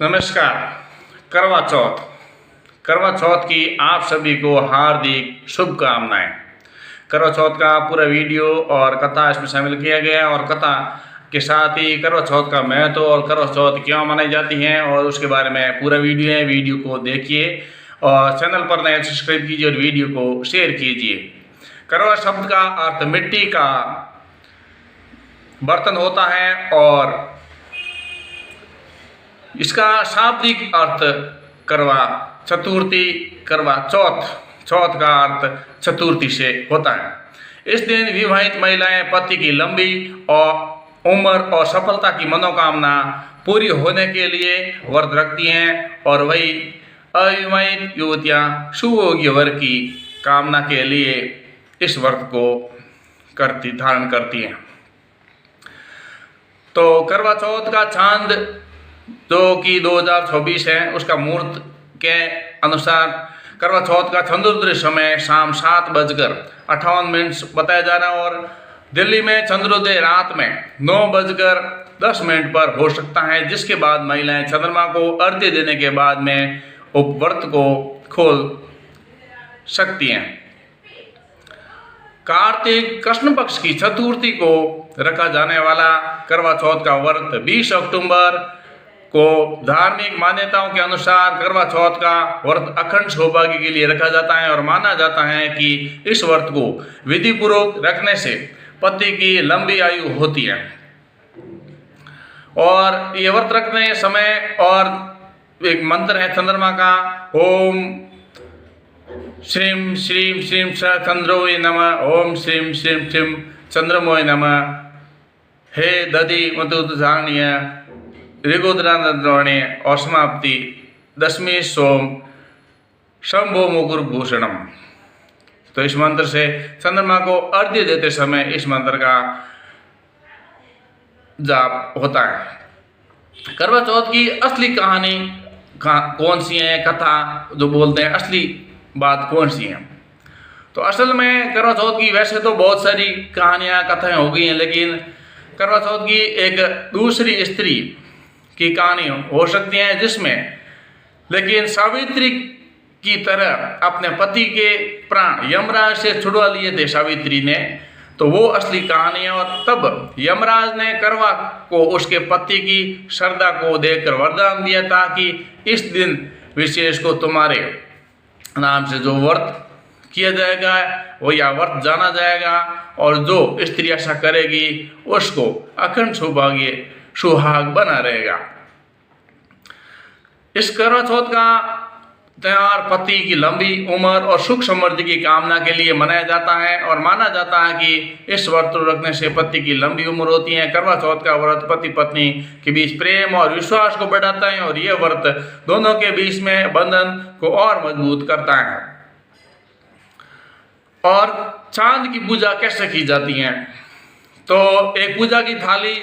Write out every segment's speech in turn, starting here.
नमस्कार। करवा चौथ। करवा चौथ की आप सभी को हार्दिक शुभकामनाएं। करवा चौथ का पूरा वीडियो और कथा इसमें शामिल किया गया और कथा के साथ ही करवा चौथ का महत्व और करवा चौथ क्यों मनाई जाती है और उसके बारे में पूरा वीडियो है। वीडियो को देखिए और चैनल पर नए सब्सक्राइब कीजिए और वीडियो को शेयर कीजिए। करवा शब्द का अर्थ मिट्टी का बर्तन होता है और इसका शाब्दिक अर्थ करवा चतुर्थी, करवा चौथ, चौथ का अर्थ चतुर्थी से होता है। इस दिन विवाहित महिलाएं पति की लंबी और उम्र और सफलता की मनोकामना पूरी होने के लिए व्रत रखती हैं और वही अविवाहित युवतियां सुभोग्य वर की कामना के लिए इस व्रत को धारण करती हैं। तो करवा चौथ का चांद जो कि 2024 है, उसका मुहूर्त के अनुसार करवा चौथ का चंद्रोदय समय शाम 7:58 बताया जा रहा है और दिल्ली में चंद्रोदय रात में 9:10 पर हो सकता है, जिसके बाद महिलाएं चंद्रमा को अर्घ्य देने के बाद में उपव्रत को खोल सकती हैं। कार्तिक कृष्ण पक्ष की चतुर्थी को रखा जाने वाला करवा चौथ का व्रत 20 अक्टूबर को धार्मिक मान्यताओं के अनुसार करवा चौथ का व्रत अखंड सौभाग्य के लिए रखा जाता है और माना जाता है कि इस व्रत को विधि पूर्वक रखने से पति की लंबी आयु होती है। और ये व्रत रखने समय और एक मंत्र है चंद्रमा का, ओम श्रीम श्रीम श्रीम स चंद्रोय नमः, ओम श्रीम श्रीम श्रीम चंद्रमोय नमः, हे दधि मतुधारणीय ऋगोद्राणे और समाप्ति 10वीं सोम शंभो मुकुर भूषणम। तो इस मंत्र से चंद्रमा को अर्घ्य देते समय इस मंत्र का जाप होता है। करवा चौथ की असली कहानी कौन सी है, कथा जो बोलते हैं असली बात कौन सी है। तो असल में करवा चौथ की वैसे तो बहुत सारी कहानियां कथाएं हो गई हैं, लेकिन करवा चौथ की एक दूसरी स्त्री की कहानी हो सकती है जिसमें लेकिन सावित्री की तरह अपने पति के प्राण यमराज से छुड़वा लिए थे सावित्री ने, तो वो असली कहानी है। और तब यमराज ने करवा को उसके पति की श्रद्धा को देखकर वरदान दिया था कि इस दिन विशेष को तुम्हारे नाम से जो व्रत किया जाएगा वो या व्रत जाना जाएगा और जो स्त्री ऐसा करेगी उसको अखंड सौभाग्य सुहाग बना रहेगा। इस करवा चौथ का त्योहार पति की लंबी उम्र और सुख समृद्धि की कामना के लिए मनाया जाता है और माना जाता है कि इस व्रत को रखने से पति की लंबी उम्र होती है। करवा चौथ का व्रत पति पत्नी के बीच प्रेम और विश्वास को बढ़ाता है और यह व्रत दोनों के बीच में बंधन को और मजबूत करता है। और चांद की पूजा कैसे की जाती है, तो एक पूजा की थाली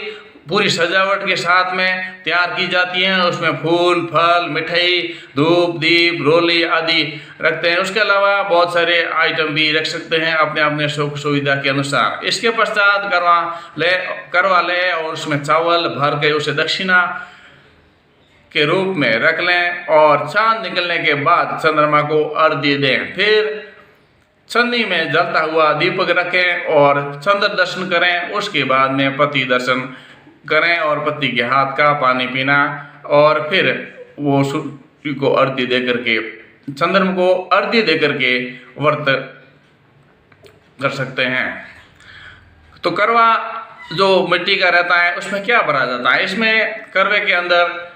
पूरी सजावट के साथ में तैयार की जाती है। उसमें फूल, फल, मिठाई, धूप, दीप, रोली आदि रखते हैं। उसके अलावा बहुत सारे आइटम भी रख सकते हैं अपने अपने सुख सुविधा के अनुसार। इसके पश्चात करवा ले और उसमें चावल भर के उसे दक्षिणा के रूप में रख लें और चांद निकलने के बाद चंद्रमा को अर्घ्य दें। फिर चन्नी में जलता हुआ दीपक रखें और चंद्र दर्शन करें। उसके बाद में पति दर्शन करें और पति के हाथ का पानी पीना और फिर वो सूर्य को अर्घ्य दे करके, चंद्रमा को अर्घ्य दे करके व्रत कर सकते हैं। तो करवा जो मिट्टी का रहता है उसमें क्या भरा जाता है, इसमें करवे के अंदर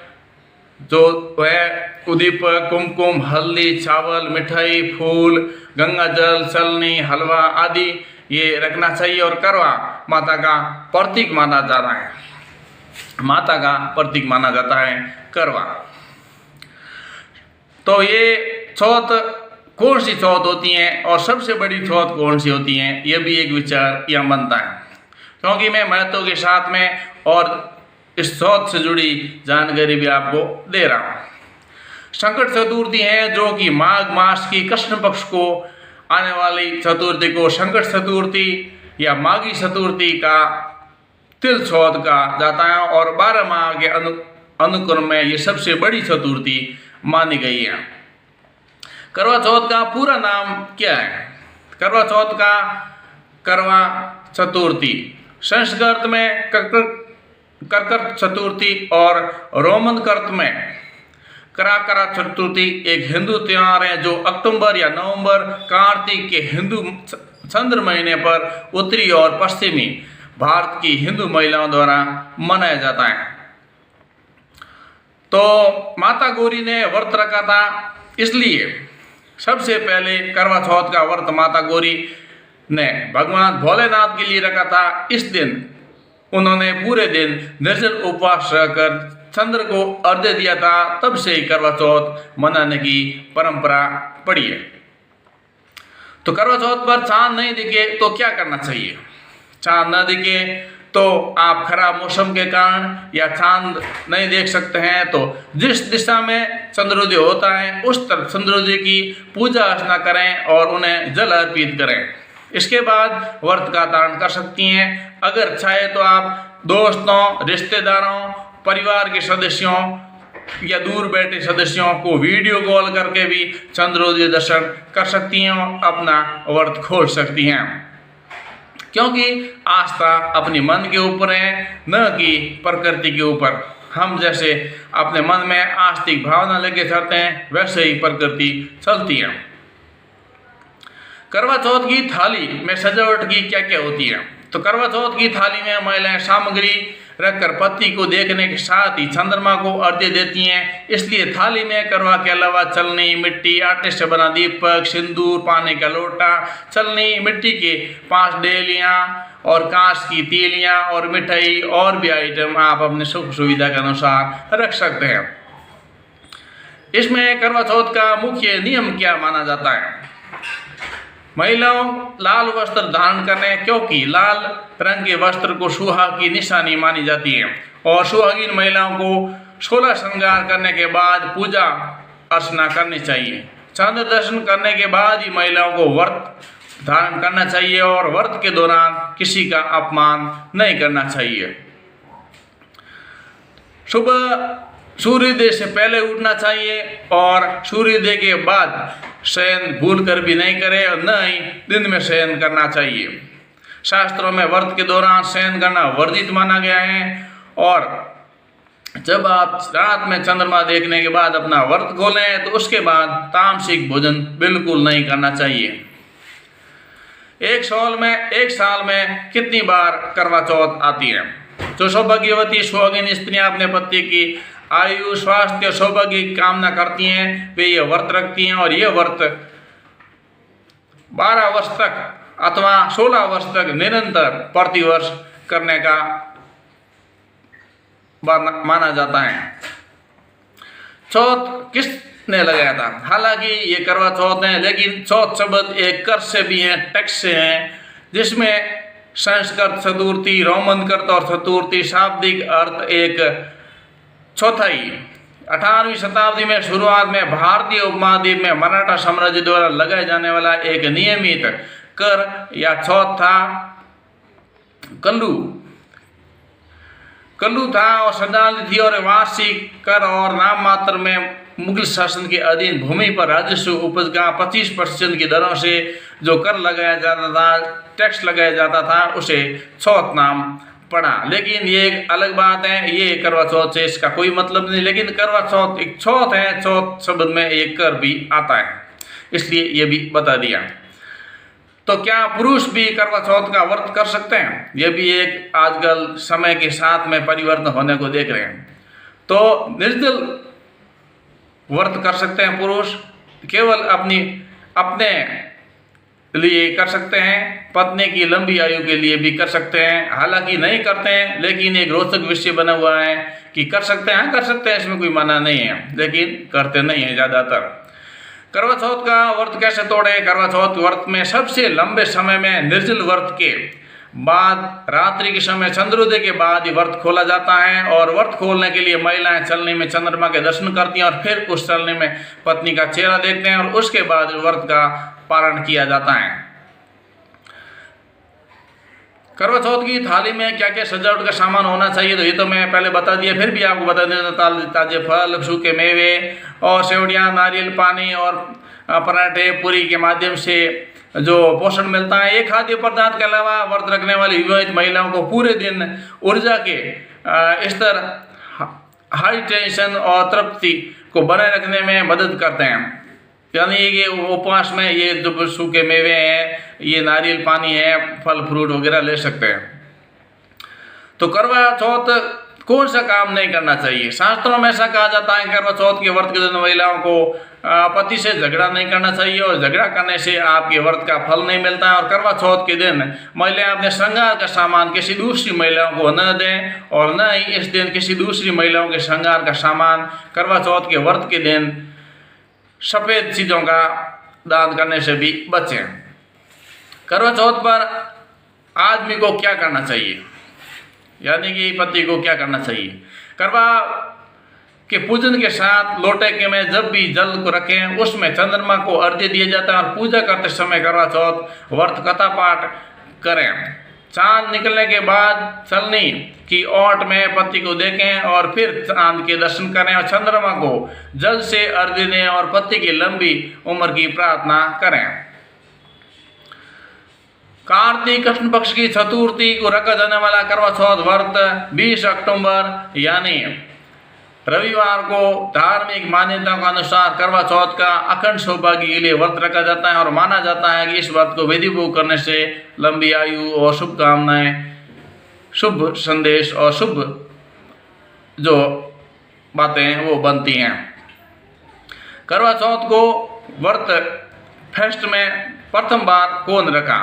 जो है उदीपक, कुमकुम, हल्दी, चावल, मिठाई, फूल, गंगा जल, चलनी, हलवा आदि ये रखना चाहिए। और करवा माता का प्रतीक माना जाता है, माता का प्रतीक माना जाता है करवा। तो ये चौथ कौन सी चौथ होती हैं और सबसे बड़ी चौथ कौन सी होती हैं, ये भी एक विचार यहाँ बनता है, क्योंकि मैं महत्व के साथ में और इस चौथ से जुड़ी जानकारी भी आपको दे रहा हूँ। संकट चतुर्थी है जो कि माघ मास की कृष्ण पक्ष को आने वाली चतुर्थी को संकट चतुर्थी या माघी चतुर्थी का तिल चौथ का जाता है और 12 माह के अनुक्रम में ये सबसे बड़ी चतुर्थी मानी गई है। करवा चौथ का पूरा नाम क्या है? करवा चौथ का करवा चतुर्थी, संस्कृत में करकट चतुर्थी और रोमन कर्त में कराकरा चतुर्थी एक हिंदू त्योहार है जो अक्टूबर या नवंबर कार्तिक के हिंदू चंद्र महीने पर उत्तरी और पश्चिमी भारत की हिंदू महिलाओं द्वारा मनाया जाता है। तो माता गौरी ने व्रत रखा था, इसलिए सबसे पहले करवा चौथ का व्रत माता गौरी ने भगवान भोलेनाथ के लिए रखा था। इस दिन उन्होंने पूरे दिन निर्जल उपवास रहकर चंद्र को अर्घ्य दिया था, तब से ही करवा चौथ मनाने की परंपरा पड़ी है। तो करवा चौथ पर चांद नहीं दिखे तो क्या करना चाहिए? चांद न दिखे तो आप खराब मौसम के कारण या चांद नहीं देख सकते हैं तो जिस दिशा में चंद्रोदय होता है उस तरफ चंद्रोदय की पूजा अर्चना करें और उन्हें जल अर्पित करें। इसके बाद व्रत का धारण कर सकती हैं। अगर चाहे तो आप दोस्तों, रिश्तेदारों, परिवार के सदस्यों या दूर बैठे सदस्यों को वीडियो कॉल करके भी चंद्रोदय दर्शन कर सकती हैं और अपना व्रत खोल सकती हैं, क्योंकि आस्था अपने मन के ऊपर है, न कि प्रकृति के ऊपर। हम जैसे अपने मन में आस्तिक भावना लेके चलते हैं वैसे ही प्रकृति चलती है। करवा चौथ की थाली में सजावट की क्या क्या होती है? तो करवा चौथ की थाली में महिलाएं सामग्री रखकर पति को देखने के साथ ही चंद्रमा को अर्घ्य देती हैं। इसलिए थाली में करवा के अलावा चलनी, मिट्टी, आटे से बना दीपक, सिंदूर, पानी का लोटा, चलनी, मिट्टी के 5 डेलियां और कांच की तीलियां और मिठाई और भी आइटम आप अपने सुख सुविधा के अनुसार रख सकते हैं। इसमें करवा चौथ का मुख्य नियम क्या माना जाता है? महिलाओं लाल वस्त्र धारण करें, क्योंकि लाल रंग के वस्त्र को सुहाग की निशानी मानी जाती है और सुहागिन महिलाओं को 16 श्रृंगार करने के बाद पूजा अर्चना करनी चाहिए। चंद्र दर्शन करने के बाद ही महिलाओं को व्रत धारण करना चाहिए और व्रत के दौरान किसी का अपमान नहीं करना चाहिए। सुबह सूर्योदय से पहले उठना चाहिए और सूर्योदय के बाद शयन भूल कर भी नहीं करें और न ही दिन में शयन करना चाहिए। शास्त्रों में व्रत के दौरान शयन करना वर्जित माना गया है और जब आप रात में चंद्रमा देखने के बाद अपना व्रत खोलें तो उसके बाद तामसिक भोजन बिल्कुल नहीं करना चाहिए। एक साल में कितनी बार करवा चौथ आती है? जो सौभाग्यवती सुहागिन स्त्रियां अपने पति की आयु, स्वास्थ्य और सौभाग्य की कामना करती हैं वे ये व्रत रखती हैं और ये व्रत 12 वर्ष तक अथवा 16 वर्ष तक निरंतर प्रतिवर्ष करने का माना जाता है। चौथ किसने लगाया था? हालांकि ये करवा चौथ है, लेकिन चौथ शब्द एक कर से भी है, टैक्स से है, जिसमें संस्कृत चतुर्थी, रोमन कर्त और चतुर्थी शाब्दिक अर्थ एक चौथाई। 18वीं शताब्दी में शुरुआत में भारतीय उपमहाद्वीप में मराठा साम्राज्य द्वारा लगाए जाने वाला एक नियमित कर या चौथ था। कल्लू था और सजाली थी और वार्षिक कर और नाम मात्र में मुगल शासन के अधीन भूमि पर राजस्व उपज का 25% की दरों से जो कर लगाया जाता था, टैक्स लगाया जाता था, उसे चौथ नाम पड़ा। लेकिन ये एक अलग बात है, ये करवा चौथ से इसका कोई मतलब नहीं, लेकिन करवा चौथ एक चौथ है, चौथ शब्द में एक कर भी आता है, इसलिए ये भी बता दिया। तो क्या पुरुष भी करवा चौथ का व्रत कर सकते हैं? ये भी एक आजकल समय के साथ में परिवर्तन होने को देख रहे हैं। तो निर्जल व्रत कर सकते हैं पुरुष, केवल अपने लिए कर सकते हैं, पत्नी की लंबी आयु के लिए भी कर सकते हैं। हालांकि नहीं करते हैं, लेकिन एक रोचक विषय बना हुआ है कि कर सकते हैं, कर सकते हैं, इसमें कोई मना नहीं है, लेकिन करते नहीं हैं ज़्यादातर। करवा चौथ का व्रत कैसे तोड़े? करवा चौथ व्रत में सबसे लंबे समय में निर्जल व्रत के बाद रात्रि के समय चंद्रोदय के बाद ही व्रत खोला जाता है और व्रत खोलने के लिए महिलाएं चलने में चंद्रमा के दर्शन करती हैं और फिर उस चलने में पत्नी का चेहरा देखते हैं और उसके बाद व्रत का पारण किया जाता है। करवा चौथ की थाली में क्या क्या सजावट का सामान होना चाहिए, तो ये तो मैं पहले बता दिया, फिर भी आपको बता दें तो ताजे फल, सूखे मेवे और सेवड़ियाँ, नारियल पानी और पराठे पूरी के माध्यम से जो पोषण मिलता है। ये खाद्य पदार्थ के अलावा व्रत रखने वाली विवाहित महिलाओं को पूरे दिन ऊर्जा के स्तर, हाई टेंशन और तृप्ति को बनाए रखने में मदद करते हैं। यानी ये उपवास में ये जो सूखे मेवे हैं, ये नारियल पानी है, फल फ्रूट वगैरह ले सकते हैं। तो करवा चौथ कौन सा काम नहीं करना चाहिए? शास्त्रों में ऐसा कहा जाता है करवा चौथ के व्रत के दिन महिलाओं को पति से झगड़ा नहीं करना चाहिए, और झगड़ा करने से आपके व्रत का फल नहीं मिलता है। और करवा चौथ के दिन महिलाएं अपने श्रृंगार का सामान किसी दूसरी महिलाओं को न दें, और न ही इस दिन किसी दूसरी महिलाओं के श्रृंगार का सामान करवा चौथ के व्रत के दिन सफ़ेद चीज़ों का दान करने से भी बचें। करवा चौथ पर आदमी को क्या करना चाहिए, यानी कि पति को क्या करना चाहिए? करवा के पूजन के साथ लोटे के में जब भी जल को रखें, उसमें चंद्रमा को अर्घ्य दिया जाता है, और पूजा करते समय करवा चौथ व्रत कथा पाठ करें। चांद निकलने के बाद चलनी की ओट में पति को देखें और फिर चांद के दर्शन करें, और चंद्रमा को जल से अर्घ्य दें और पति की लंबी उम्र की प्रार्थना करें। कार्तिक कृष्ण पक्ष की चतुर्थी को रखा जाने वाला करवा चौथ व्रत 20 अक्टूबर यानी रविवार को धार्मिक मान्यताओं के अनुसार करवा चौथ का अखंड सौभाग्य के लिए व्रत रखा जाता है, और माना जाता है कि इस व्रत को विधिपूर्वक करने से लंबी आयु और शुभकामनाएं, शुभ संदेश और शुभ जो बातें हैं वो बनती हैं। करवा चौथ को व्रत फेस्ट में प्रथम बार कौन रखा?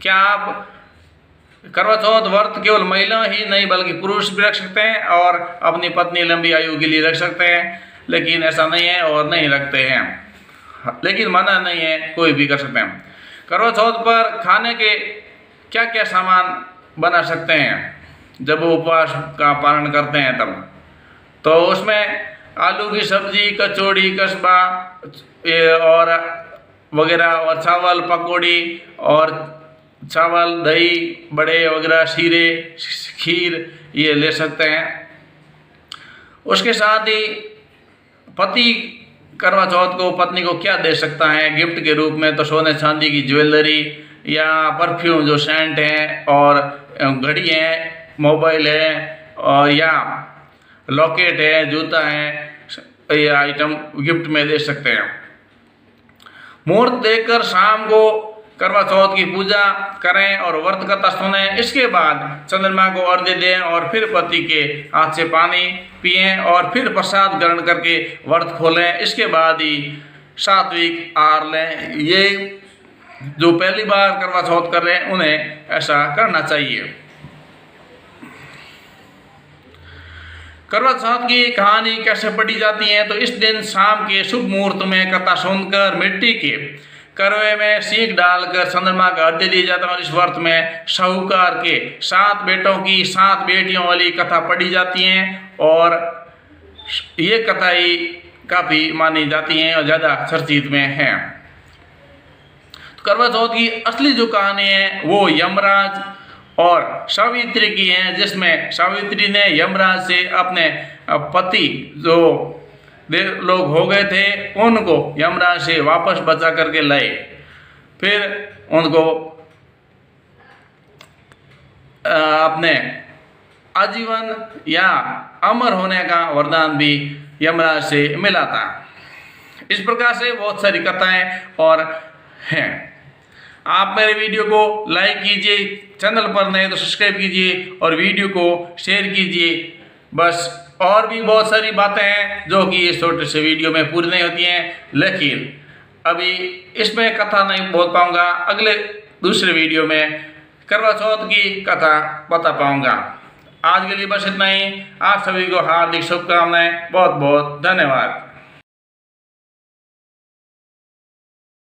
क्या आप करवा चौथ व्रत केवल महिला ही नहीं बल्कि पुरुष भी रख सकते हैं, और अपनी पत्नी लंबी आयु के लिए रख सकते हैं, लेकिन ऐसा नहीं है और नहीं रखते हैं, लेकिन मना नहीं है, कोई भी कर सकते हैं। करवा चौथ पर खाने के क्या क्या सामान बना सकते हैं जब वो उपवास का पालन करते हैं तब? तो उसमें आलू की सब्जी, कचौड़ी, कसबा और वगैरह, और चावल पकौड़ी और चावल, दही, बड़े वगैरह, शीरे, खीर ये ले सकते हैं। उसके साथ ही पति करवा चौथ को पत्नी को क्या दे सकता है गिफ्ट के रूप में? तो सोने चांदी की ज्वेलरी या परफ्यूम जो सेंट है, और घड़ी है, मोबाइल है, और या लॉकेट है, जूता है, ये आइटम गिफ्ट में दे सकते हैं। मुहूर्त देखकर शाम को करवा चौथ की पूजा करें और व्रत कथा सुनें। इसके बाद चंद्रमा को अर्घ्य दें और फिर पति के हाथ से पानी पिएं और फिर प्रसाद ग्रहण करके व्रत खोलें। इसके बाद ही सात्विक आहार लें। ये जो पहली बार करवा चौथ कर रहे हैं उन्हें ऐसा करना चाहिए। करवा चौथ की कहानी कैसे पढ़ी जाती है? तो इस दिन शाम के शुभ मुहूर्त में कथा सुनकर मिट्टी के करवे में सीख डालकर चंद्रमा का अर्घ्य दिया जाता है, और इस व्रत में साहूकार के 7 बेटों की 7 बेटियों वाली कथा पढ़ी जाती हैं, और ये कथा ही काफ़ी मानी जाती हैं और ज़्यादा चर्चित में है। तो करवा चौथ की असली जो कहानी है वो यमराज और सावित्री की है, जिसमें सावित्री ने यमराज से अपने पति जो लोग हो गए थे उनको यमराज से वापस बचा करके लाए, फिर उनको अपने आजीवन या अमर होने का वरदान भी यमराज से मिला था। इस प्रकार से बहुत सारी कथाएं और हैं। आप मेरे वीडियो को लाइक कीजिए, चैनल पर नए तो सब्सक्राइब कीजिए और वीडियो को शेयर कीजिए। बस और भी बहुत सारी बातें हैं जो कि इस छोटे से वीडियो में पूरी नहीं होती हैं, लेकिन अभी इसमें कथा नहीं बोल पाऊंगा। अगले दूसरे वीडियो में करवा चौथ की कथा बता पाऊंगा। आज के लिए बस इतना ही। आप सभी को हार्दिक शुभकामनाएं। बहुत बहुत धन्यवाद।